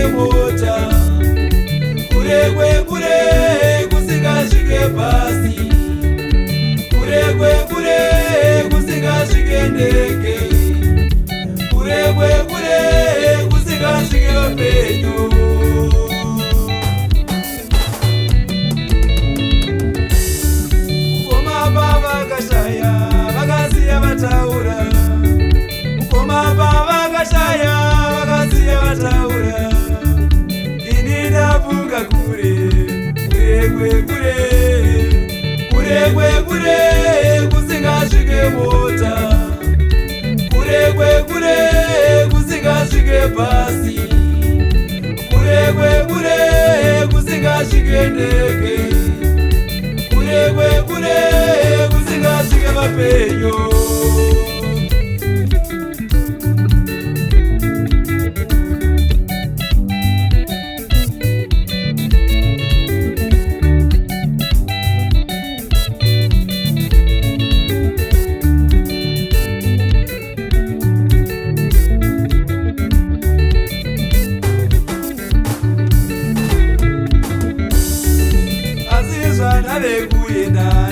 kusingashike mota, kure kusingashike basi, kure kusingashike ndege, kure kusingashike vapenyu. Ukoma baba kashaya vakasiya vataura, ukoma baba kashaya vakasiya vataura, ini ndafunga kure kusingashike mota, kure kusingashike basi, kure kusingashike ndege, kure kusingashike vapenyu.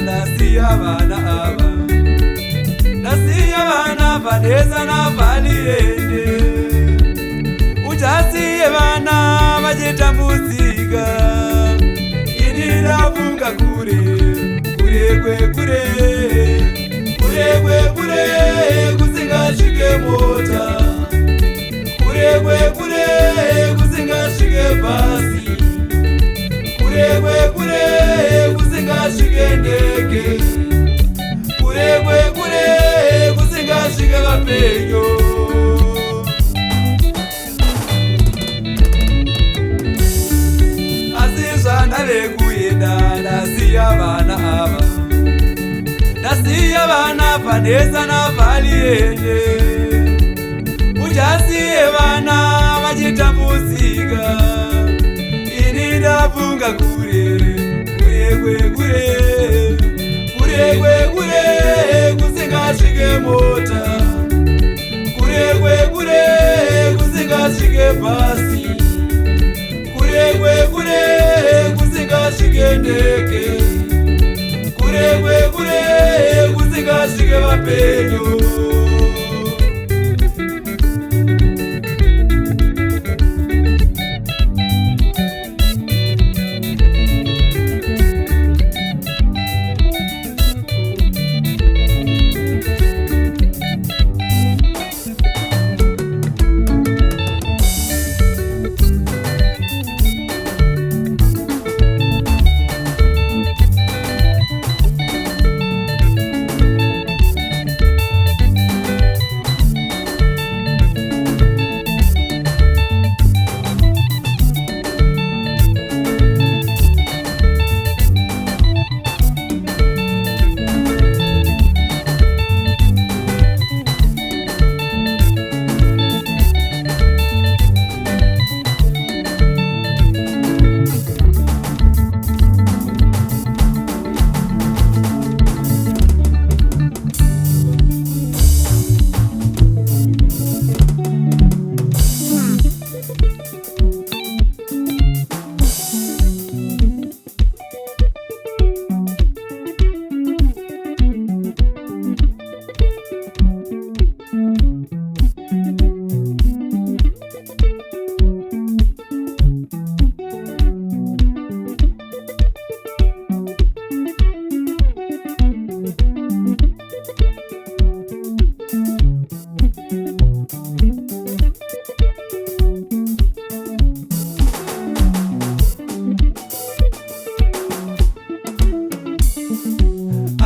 Ndasiya vana ava, ndasiya vana vanesa navaliende, uchasiye vana vachitambudzika, ini ndafunga kure kusingashike mota, kure kusingashike basi, kure kusingashike ndege, kure kusingashike vapenyu. Asi zvandave kuenda ndasiya vana ava, ndasiya vana vanesa navaliende, uchasiye vana vachitambudzika, ini ndafunga kure kusingashike mota, kure kusingashike basi, kure kusingashike ndege, kure kusingashike vapenyu.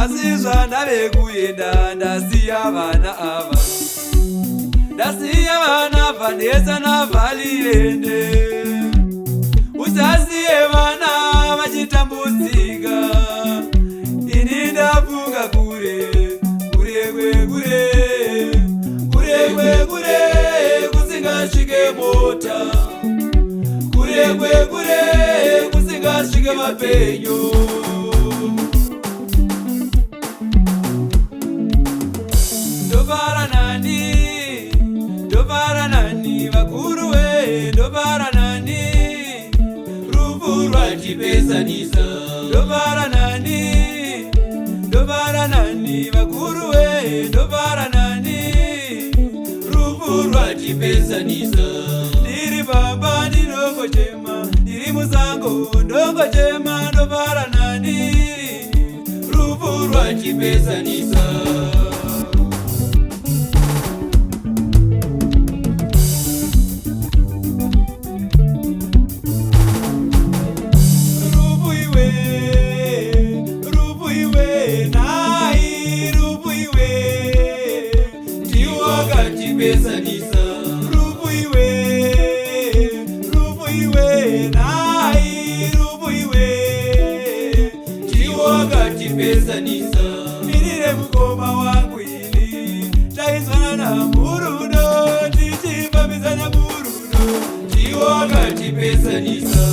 Asi zvandave kuenda ndasiya vana ava, ndasiya vana vanesa navaliende, uchasiye vana vachitambudzika, ini ndafunga kure kusingashike mota, kure kusingashike vapenyu. Ndobara nani vakuru we, ndobara nani. wakatipezanisa. Ndobara nani vakuru we, ndobara nani rufu rwatipezanisa. Ndiri baba ndinongochema, ndiri musango ndongochema, ndobara nani rufu rwatipezanisa. Wakatipezanisa. Rufu iwe, nai rufu iwe, wakatipezanisa. mirire mukoma wangu ini, taizwana na murudo, tichifambisana murudo, wakatipezanisa.